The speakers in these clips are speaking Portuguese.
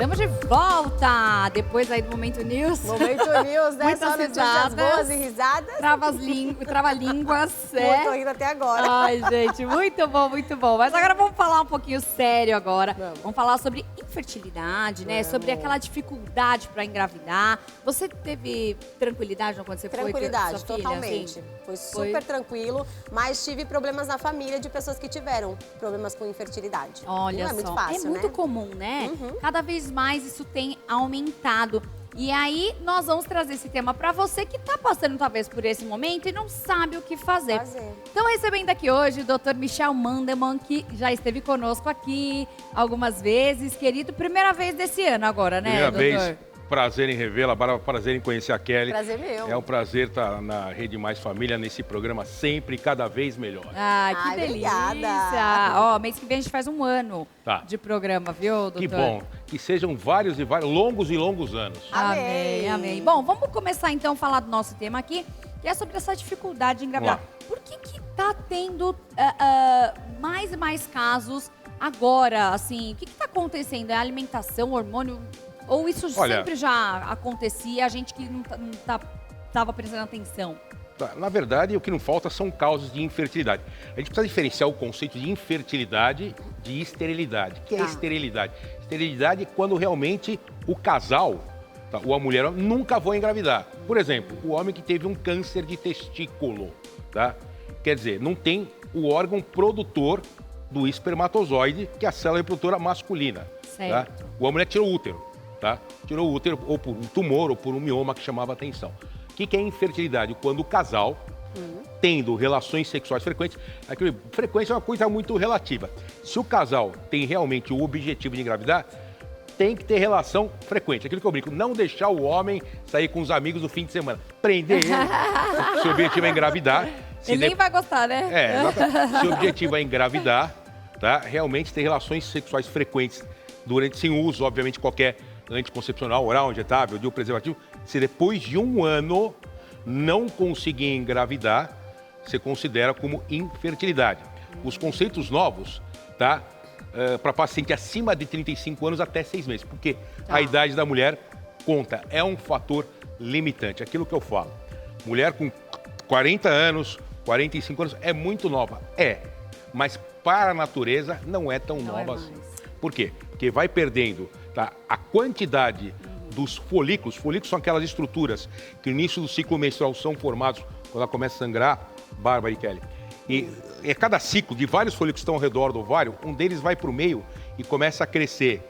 Estamos de volta! Depois aí do Momento News. Momento News, né? Muitas Só notícias risadas. boas e risadas. Trava-línguas. Tô rindo até agora. Ai, gente, muito bom, muito bom. Mas agora vamos falar um pouquinho sério agora. Vamos falar sobre infertilidade, né? Sobre aquela dificuldade para engravidar. Você teve tranquilidade quando você foi ter Tranquilidade, sua filha, totalmente. assim? Foi super tranquilo, mas tive problemas na família de pessoas que tiveram problemas com infertilidade. Olha Não é só, muito fácil, é muito né? comum, né? Cada vez mais isso tem aumentado. E aí, nós vamos trazer esse tema para você que está passando talvez por esse momento e não sabe o que fazer. Então, recebendo aqui hoje o Dr. Michel Mandelmann, que já esteve conosco aqui algumas vezes. Querido, primeira vez desse ano agora, né, doutor? Primeira vez. Prazer em revê-la, prazer em conhecer a Kelly. Prazer meu. É um prazer estar na Rede Mais Família, nesse programa sempre cada vez melhor. Ai, que delícia! Obrigada. Ó, mês que vem a gente faz um ano de programa, viu, doutor? Que bom. Que sejam vários e vários, longos e longos anos. Amém, amém. Bom, vamos começar então a falar do nosso tema aqui, que é sobre essa dificuldade de engravidar. Por que tá tendo mais e mais casos agora, assim? O que tá acontecendo? É alimentação, hormônio? Ou isso sempre já acontecia, a gente que não tava prestando atenção? Na verdade, o que não falta são causas de infertilidade. A gente precisa diferenciar o conceito de infertilidade de esterilidade. O que é esterilidade? Esterilidade é quando realmente o casal, ou a mulher, nunca vão engravidar. Por exemplo, o homem que teve um câncer de testículo, tá? Quer dizer, não tem o órgão produtor do espermatozoide, que é a célula reprodutora masculina. Tá? Ou a mulher tirou o útero. Tá? Tirou o útero ou por um tumor ou por um mioma que chamava atenção. O que é infertilidade? Quando o casal, tendo relações sexuais frequentes, frequência é uma coisa muito relativa. Se o casal tem realmente o objetivo de engravidar, tem que ter relação frequente. Aquilo que eu brinco, não deixar o homem sair com os amigos no fim de semana. Prender ele. Se o objetivo é engravidar... Ele nem vai gostar, né? Se o objetivo é engravidar, tá? Realmente ter relações sexuais frequentes sem uso, obviamente, qualquer anticoncepcional, oral, injetável, de um preservativo, se depois de um ano não conseguir engravidar, você considera como infertilidade. Os conceitos novos, tá? Para paciente acima de 35 anos até 6 meses, porque a idade da mulher conta, é um fator limitante. Aquilo que eu falo, mulher com 40 anos, 45 anos, é muito nova, mas para a natureza não é tão nova assim. Por quê? Porque vai perdendo a quantidade dos folículos. Folículos são aquelas estruturas que no início do ciclo menstrual são formados quando ela começa a sangrar, Bárbara e Kelly. E cada ciclo de vários folículos que estão ao redor do ovário, um deles vai para o meio e começa a crescer.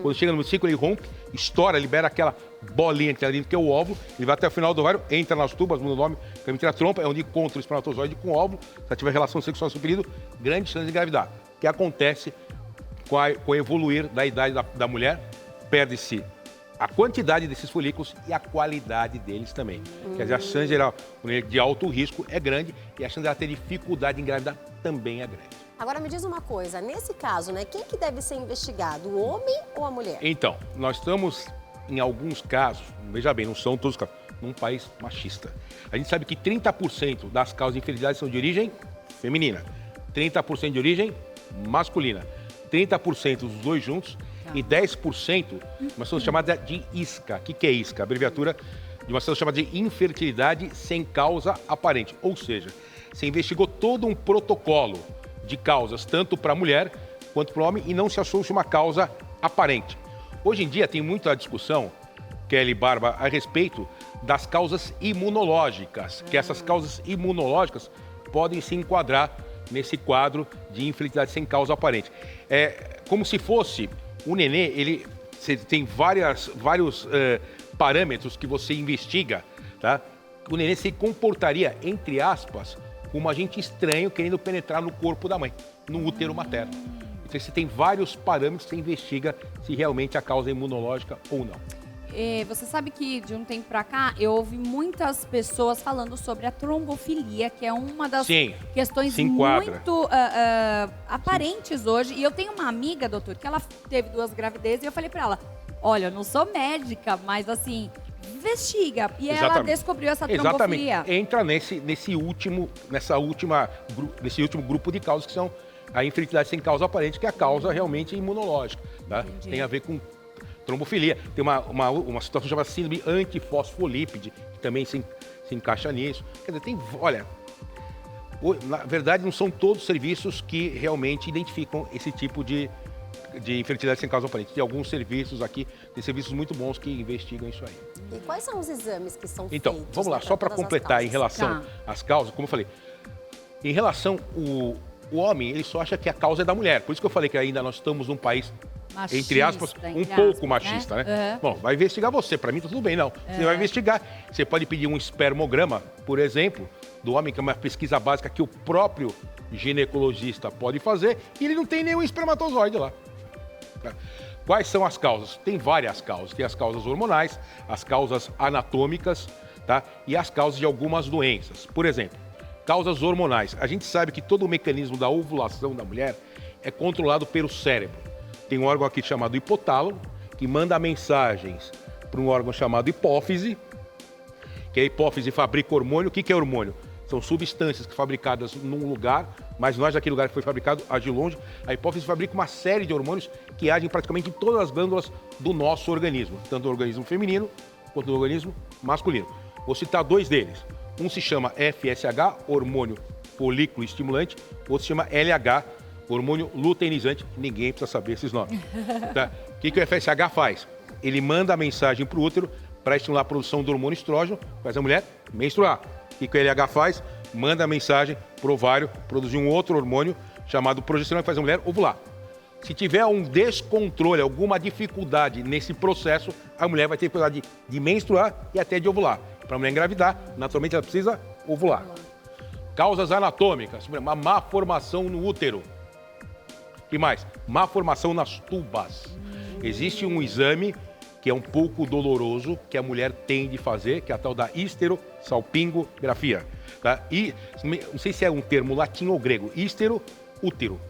Quando chega no ciclo, ele rompe, estoura, libera aquela bolinha que tem ali dentro, que é o óvulo, ele vai até o final do ovário, entra nas tubas, muda o nome, a trompa, é onde encontra o espermatozoide com o óvulo. Se ela tiver relação sexual superior, grande chance de engravidar. O que acontece com o evoluir da idade da mulher, perde-se a quantidade desses folículos e a qualidade deles também. Quer dizer, a chance de alto risco é grande e a chance de ela ter dificuldade em engravidar também é grande. Agora me diz uma coisa, nesse caso, né, quem que deve ser investigado, o homem ou a mulher? Então, nós estamos, em alguns casos, veja bem, não são todos os casos, num país machista. A gente sabe que 30% das causas de infertilidade são de origem feminina, 30% de origem masculina, 30% dos dois juntos e 10% uma situação chamada de ISCA. O que é ISCA? A abreviatura de uma situação chamada de infertilidade sem causa aparente. Ou seja, você investigou todo um protocolo de causas, tanto para a mulher quanto para o homem, e não se achou uma causa aparente. Hoje em dia tem muita discussão, Kelly e Bárbara, a respeito das causas imunológicas, que essas causas imunológicas podem se enquadrar nesse quadro de infertilidade sem causa aparente. É como se fosse o nenê, você tem vários parâmetros que você investiga, tá? O nenê se comportaria, entre aspas, como um agente estranho querendo penetrar no corpo da mãe, no útero materno. Então você tem vários parâmetros que você investiga se realmente a causa é imunológica ou não. Você sabe que de um tempo pra cá eu ouvi muitas pessoas falando sobre a trombofilia, que é uma das questões muito aparentes hoje. E eu tenho uma amiga, doutor, que ela teve 2 gravidezes e eu falei pra ela, olha, eu não sou médica, mas assim, investiga. E ela descobriu essa trombofilia. Entra nesse último grupo de causas que são a infertilidade sem causa aparente, que é a causa realmente imunológica, tá? Tem a ver com trombofilia. Tem uma situação chamada síndrome antifosfolípide, que também se encaixa nisso. Quer dizer, olha, na verdade não são todos os serviços que realmente identificam esse tipo de infertilidade sem causa aparente. Tem alguns serviços aqui, tem serviços muito bons que investigam isso aí. E quais são os exames que são então, feitos? Então, vamos lá, só para completar em relação às causas, como eu falei, em relação o homem, ele só acha que a causa é da mulher. Por isso que eu falei que ainda nós estamos num país, machista, entre aspas, pouco machista, né? Bom, vai investigar você. Para mim tá tudo bem, não. Você vai investigar. Você pode pedir um espermograma, por exemplo, do homem, que é uma pesquisa básica que o próprio ginecologista pode fazer, e ele não tem nenhum espermatozoide lá. Quais são as causas? Tem várias causas. Tem as causas hormonais, as causas anatômicas, tá? E as causas de algumas doenças. Por exemplo, causas hormonais. A gente sabe que todo o mecanismo da ovulação da mulher é controlado pelo cérebro. Tem um órgão aqui chamado hipotálamo, que manda mensagens para um órgão chamado hipófise, que a hipófise fabrica hormônio. O que é hormônio? São substâncias fabricadas num lugar, mas não é daquele lugar que foi fabricado, age longe. A hipófise fabrica uma série de hormônios que agem praticamente em todas as glândulas do nosso organismo, tanto no organismo feminino quanto no organismo masculino. Vou citar dois deles. Um se chama FSH, hormônio folículo estimulante, outro se chama LH, hormônio luteinizante. Ninguém precisa saber esses nomes. Tá? O que o FSH faz? Ele manda a mensagem para o útero para estimular a produção do hormônio estrógeno, faz a mulher menstruar. O que o LH faz? Manda a mensagem para o ovário produzir um outro hormônio chamado progesterona, que faz a mulher ovular. Se tiver um descontrole, alguma dificuldade nesse processo, a mulher vai ter dificuldade de menstruar e até de ovular. Para a mulher engravidar, naturalmente ela precisa ovular. Causas anatômicas, uma má formação no útero. O que mais? Má formação nas tubas. Existe um exame que é um pouco doloroso, que a mulher tem de fazer, que é a tal da histerosalpingografia. Tá? E, não sei se é um termo latim ou grego. Histero, útero.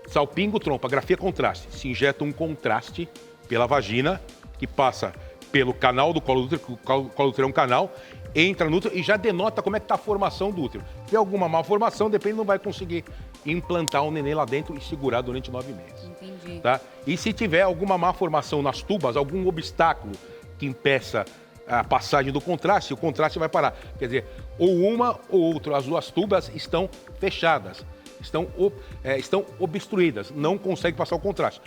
Salpingo, trompa. Grafia, contraste. Se injeta um contraste pela vagina, que passa pelo canal do colo do útero, o colo do útero é um canal, entra no útero e já denota como é que está a formação do útero. Se tem alguma malformação, depende, não vai conseguir implantar um neném lá dentro e segurar durante 9 meses. Entendi. Tá? E se tiver alguma malformação nas tubas, algum obstáculo que impeça a passagem do contraste, o contraste vai parar. Quer dizer, ou uma ou outra, as duas tubas estão fechadas, estão obstruídas, não consegue passar o contraste.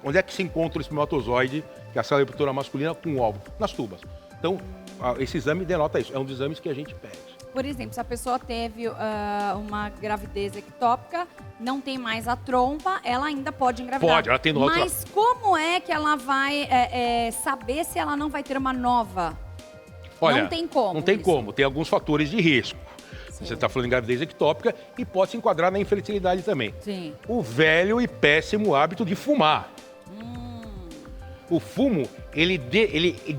Onde é que se encontra o espermatozoide, que é a célula reprodutora masculina, com o óvulo? Nas tubas. Então, esse exame denota isso. É um dos exames que a gente pede. Por exemplo, se a pessoa teve uma gravidez ectópica, não tem mais a trompa, ela ainda pode engravidar. Pode, ela tem no outro. Mas como é que ela vai saber se ela não vai ter uma nova? Olha, não tem como. Não tem isso. como. Tem alguns fatores de risco. Sim. Você está falando em gravidez ectópica e pode se enquadrar na infertilidade também. Sim. O velho e péssimo hábito de fumar. O fumo, ele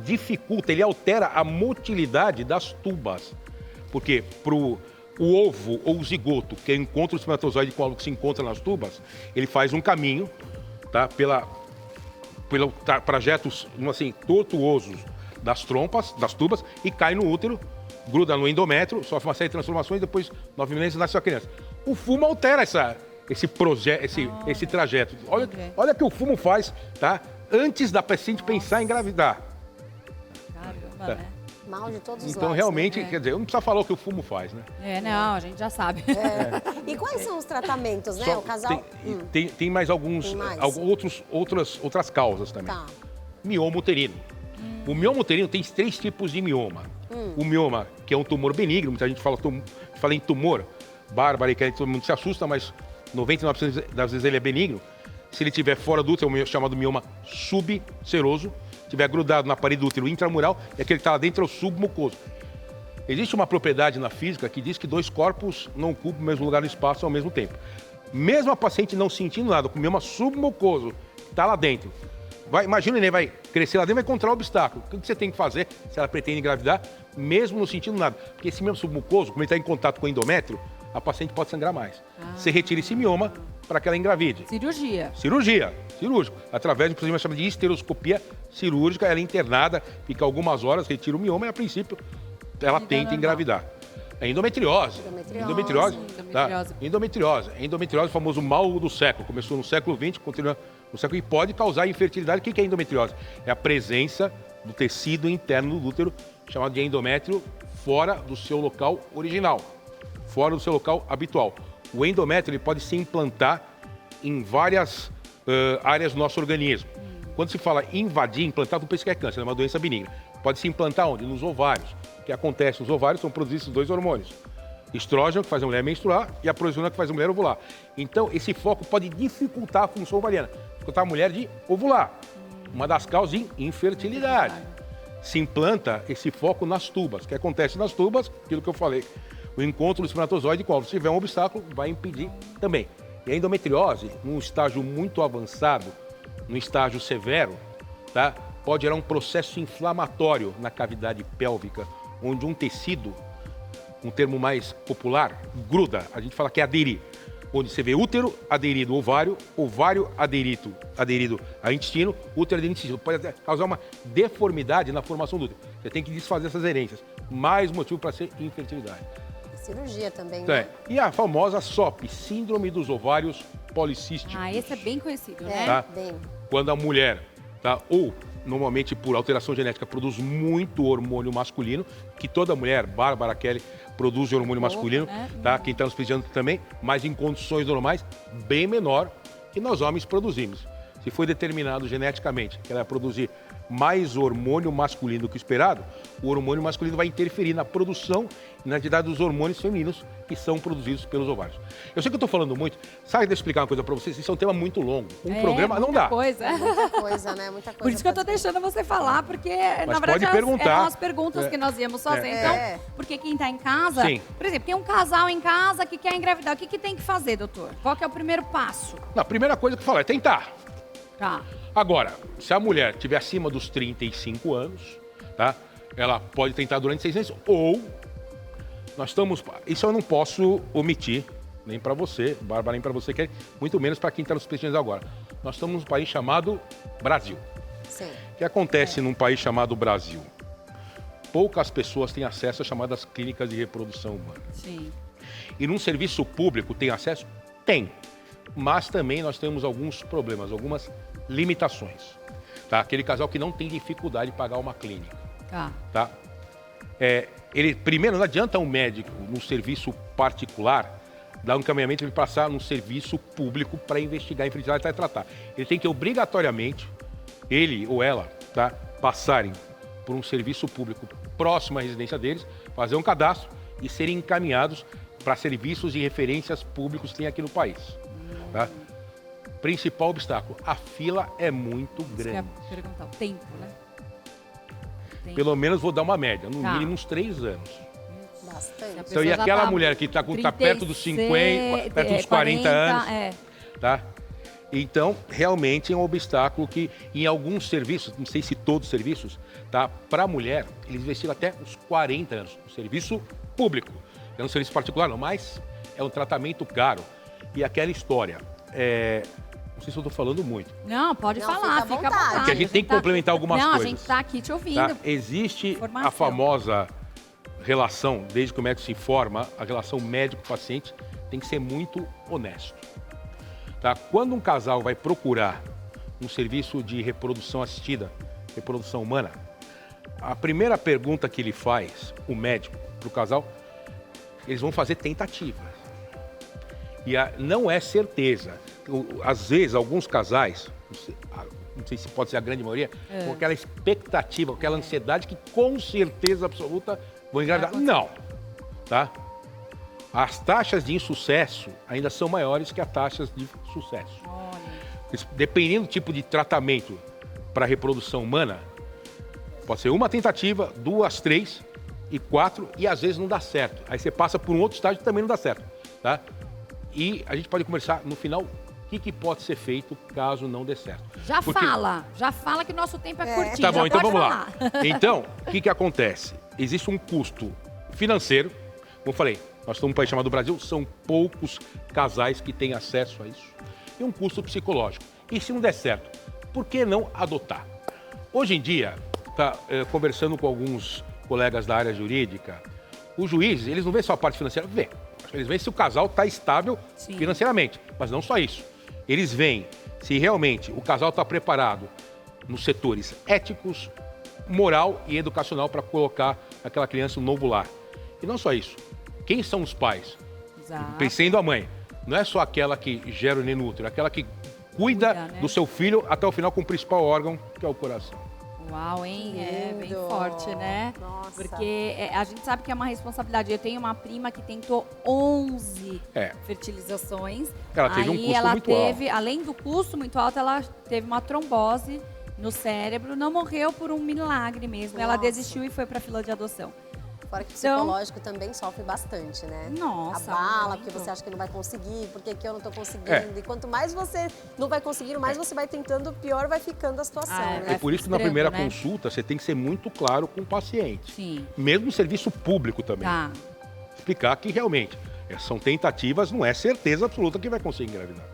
dificulta, ele altera a motilidade das tubas. Porque o ovo ou o zigoto, que encontra o espermatozoide com algo que se encontra nas tubas, ele faz um caminho, tá, pelo trajetos assim, tortuosos das tubas, e cai no útero, gruda no endométrio, sofre uma série de transformações, depois, 9 meses, nasce a criança. O fumo altera esse trajeto. Olha o que o fumo faz, tá? Antes da paciente pensar em engravidar. Caramba, né? Mal de todos os Então, lados, realmente, né? quer dizer, eu não precisa falar o que o fumo faz, né? Não, a gente já sabe. E quais são os tratamentos, né? O casal... Tem mais alguns, outras causas também. Tá. Mioma uterino. O mioma uterino tem 3 tipos de mioma. O mioma, que é um tumor benigno, muita gente fala em tumor, bárbaro, que todo mundo se assusta, mas 99% das vezes ele é benigno. Se ele estiver fora do útero, é o chamado mioma subseroso. Se estiver grudado na parede do útero intramural, é aquele que está lá dentro, é o submucoso. Existe uma propriedade na física que diz que 2 corpos não ocupam o mesmo lugar no espaço ao mesmo tempo. Mesmo a paciente não sentindo nada, com o mioma submucoso, que está lá dentro, imagina o neném vai crescer lá dentro, vai encontrar um obstáculo. O que você tem que fazer se ela pretende engravidar, mesmo não sentindo nada? Porque esse mioma submucoso, como ele está em contato com o endométrio, a paciente pode sangrar mais. Você retira esse mioma para que ela engravide. Cirúrgico. Através de um procedimento chamado de histeroscopia cirúrgica, ela é internada, fica algumas horas, retira o mioma e, a princípio, ela tenta engravidar. É endometriose. Endometriose. Tá? Endometriose. Endometriose é o famoso mal do século. Começou no século XX, continua no século e pode causar infertilidade. O que é endometriose? É a presença do tecido interno do útero, chamado de endométrio, fora do seu local original, fora do seu local habitual. O endométrio ele pode se implantar em várias áreas do nosso organismo. Quando se fala invadir, implantar, não pensa que é câncer, é uma doença benigna. Pode se implantar onde? Nos ovários. O que acontece? Os ovários são produzidos dois hormônios. Estrógeno, que faz a mulher menstruar, e a progesterona, que faz a mulher ovular. Então, esse foco pode dificultar a função ovariana, dificultar a mulher de ovular. Uma das causas de infertilidade. Se implanta esse foco nas tubas. O que acontece nas tubas? Aquilo que eu falei. O encontro do espermatozoide com o óvulo. Se tiver um obstáculo, vai impedir também. E a endometriose, num estágio muito avançado, num estágio severo, tá? Pode gerar um processo inflamatório na cavidade pélvica, onde um tecido, um termo mais popular, gruda. A gente fala que é aderir. Onde você vê útero aderido ao ovário, ovário aderido a intestino, útero aderido ao intestino. Pode até causar uma deformidade na formação do útero. Você tem que desfazer essas herências. Mais motivo para ser infertilidade. Cirurgia também, Então, né? E a famosa SOP, Síndrome dos Ovários Policísticos. Ah, esse é bem conhecido, né? Tá? Bem. Quando a mulher, tá, ou normalmente por alteração genética, produz muito hormônio masculino, que toda mulher, Bárbara, Kelly, produz hormônio masculino, né? tá? Quem está nos pedindo também, mas em condições normais, bem menor que nós homens produzimos. Se foi determinado geneticamente que ela vai produzir mais hormônio masculino do que o esperado, o hormônio masculino vai interferir na produção e na atividade dos hormônios femininos que são produzidos pelos ovários. Eu sei que eu estou falando muito, sabe, deixa eu explicar uma coisa para vocês, isso é um tema muito longo. Um programa não dá. Coisa. Muita coisa, né? Muita coisa. Por isso que eu tô pra dizer. deixando você falar, porque na verdade pode perguntar. eram as perguntas que nós íamos fazer. Então, porque quem tá em casa, Sim. por exemplo, tem um casal em casa que quer engravidar, o que, que tem que fazer, doutor? Qual que é o primeiro passo? Não, a primeira coisa que eu falo é tentar. Tá. Agora, se a mulher estiver acima dos 35 anos, tá? Ela pode tentar durante 6 meses, ou nós estamos... Isso eu não posso omitir, nem para você, Bárbara, nem para você, Kelly, muito menos para quem está nos pesquisando agora. Nós estamos num país chamado Brasil. Sim. O que acontece num país chamado Brasil? Poucas pessoas têm acesso às chamadas clínicas de reprodução humana. Sim. E num serviço público tem acesso? Tem. Mas também nós temos alguns problemas, algumas limitações. Tá? Aquele casal que não tem dificuldade de pagar uma clínica. Tá. Tá? Ele, primeiro, não adianta um médico no serviço particular dar um encaminhamento e passar no serviço público para investigar a infertilidade e tratar. Ele tem que obrigatoriamente, ele ou ela, tá, passarem por um serviço público próximo à residência deles, fazer um cadastro e serem encaminhados para serviços e referências públicos que tem aqui no país. Tá? Principal obstáculo, a fila é muito Isso que eu grande. ia perguntar, o tempo, né? Tempo. Pelo menos vou dar uma média, no Tá. mínimo uns 3 anos. Bastante. A Então, pessoa e já aquela tá mulher que está perto dos 50, perto dos 40 anos, tá? Então, realmente é um obstáculo que, em alguns serviços, não sei se todos os serviços, tá? Para a mulher, eles investigam até os 40 anos, no serviço público. É um serviço particular, não, mas é um tratamento caro. E aquela história, não sei se eu estou falando muito, Não, pode Não, falar, fica à fica à vontade. vontade. porque a gente tem que complementar algumas Não, coisas. a gente tá aqui te ouvindo. Tá? Existe Informação. a famosa relação, desde que o médico se informa, a relação médico-paciente tem que ser muito honesto. Tá? Quando um casal vai procurar um serviço de reprodução assistida, reprodução humana, a primeira pergunta que ele faz, o médico, para o casal, eles vão fazer tentativas. E não é certeza. Às vezes, alguns casais, não sei se pode ser a grande maioria, com aquela expectativa, com aquela ansiedade que com certeza absoluta vão engravidar. Não, tá? As taxas de insucesso ainda são maiores que as taxas de sucesso. Olha. Dependendo do tipo de tratamento para reprodução humana, pode ser uma tentativa, 2, 3 e 4, e às vezes não dá certo. Aí você passa por um outro estágio e também não dá certo, tá? E a gente pode conversar no final o que pode ser feito caso não dê certo. Já Porque- fala que o nosso tempo é curtinho. Tá bom, já então pode vamos falar. lá. Então, o que acontece? Existe um custo financeiro, como eu falei, nós estamos num país chamado Brasil, são poucos casais que têm acesso a isso. E um custo psicológico. E se não der certo, por que não adotar? Hoje em dia, conversando com alguns colegas da área jurídica, Os juízes, eles não veem só a parte financeira, vê. Eles veem se o casal está estável Sim. financeiramente, mas não só isso. Eles veem se realmente o casal está preparado nos setores éticos, moral e educacional para colocar aquela criança no novo lar. E não só isso. Quem são os pais? Exato. Pensando a mãe. Não é só aquela que gera o neném no útero, é aquela que cuida né? do seu filho até o final com o principal órgão, que é o coração. Uau, hein? É bem Lindo. forte, né? Nossa. Porque a gente sabe que é uma responsabilidade. Eu tenho uma prima que tentou 11 fertilizações. Ela teve um custo ela muito teve, além do custo muito alto, ela teve uma trombose no cérebro. Não morreu por um milagre mesmo. Ela Nossa. desistiu e foi para a fila de adoção. Fora que o Então- psicológico também sofre bastante, né? Nossa, Abala, muito. porque você acha que não vai conseguir, porque que eu não tô conseguindo. É. E quanto mais você não vai conseguindo, mais você vai tentando, pior vai ficando a situação, Ah, né? É por isso que na frustrando, primeira né? consulta você tem que ser muito claro com o paciente. Sim. Mesmo no serviço público também. Tá. Explicar que realmente são tentativas, não é certeza absoluta que vai conseguir engravidar.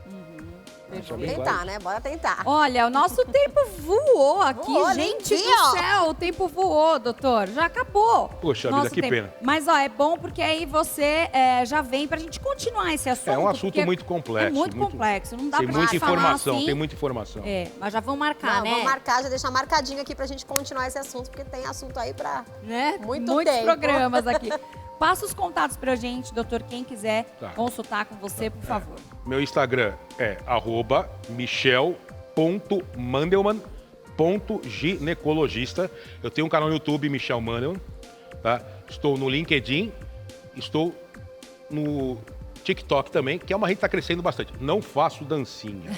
Vamos bem tentar, claro. né? Bora tentar. Olha, o nosso tempo voou aqui, Voou, gente limpinho. do céu. O tempo voou, doutor. Já acabou. Poxa Nosso vida, que tempo. pena. Mas, ó, é bom porque aí você já vem pra gente continuar esse assunto. É um assunto porque muito complexo. É muito complexo. Não dá Tem pra muita gente falar informação, assim. tem muita informação. É, mas já vamos marcar, Não, né? vamos marcar, já deixar marcadinho aqui pra gente continuar esse assunto, porque tem assunto aí pra... Né? Muito Muitos tempo. programas aqui. Passa os contatos pra gente, doutor, quem quiser Tá. consultar com você, por favor. Meu Instagram é @michel.mandelman.ginecologista. Eu tenho um canal no YouTube, Michel Mandelman. Tá? Estou no LinkedIn, estou no TikTok também, que é uma rede que está crescendo bastante. Não faço dancinha.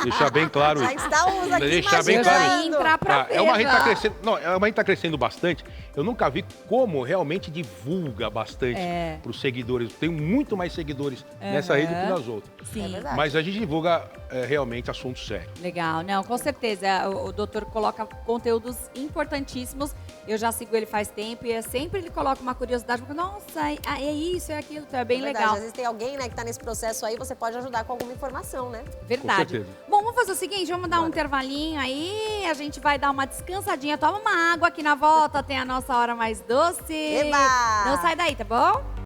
Deixar bem claro Já isso. estamos aqui Deixar bem Eu claro já isso. imaginando. ia entrar pra ver, É uma rede que já. tá crescendo. Não, é uma rede que tá crescendo bastante. Eu nunca vi como realmente divulga bastante para os seguidores. Tem muito mais seguidores nessa rede do que nas outras. Sim. É verdade. Mas a gente divulga realmente assuntos sérios. Legal, não, com certeza. O doutor coloca conteúdos importantíssimos. Eu já sigo ele faz tempo e sempre ele coloca uma curiosidade. Porque, nossa, é isso, é aquilo, então é bem É verdade, legal. às vezes tem alguém, né, que tá nesse processo aí, você pode ajudar com alguma informação, né? Verdade. Com certeza. Bom, vamos fazer o seguinte, vamos dar um intervalinho aí, a gente vai dar uma descansadinha, toma uma água aqui na volta, tem a nossa hora mais doce. Eba! Não sai daí, tá bom?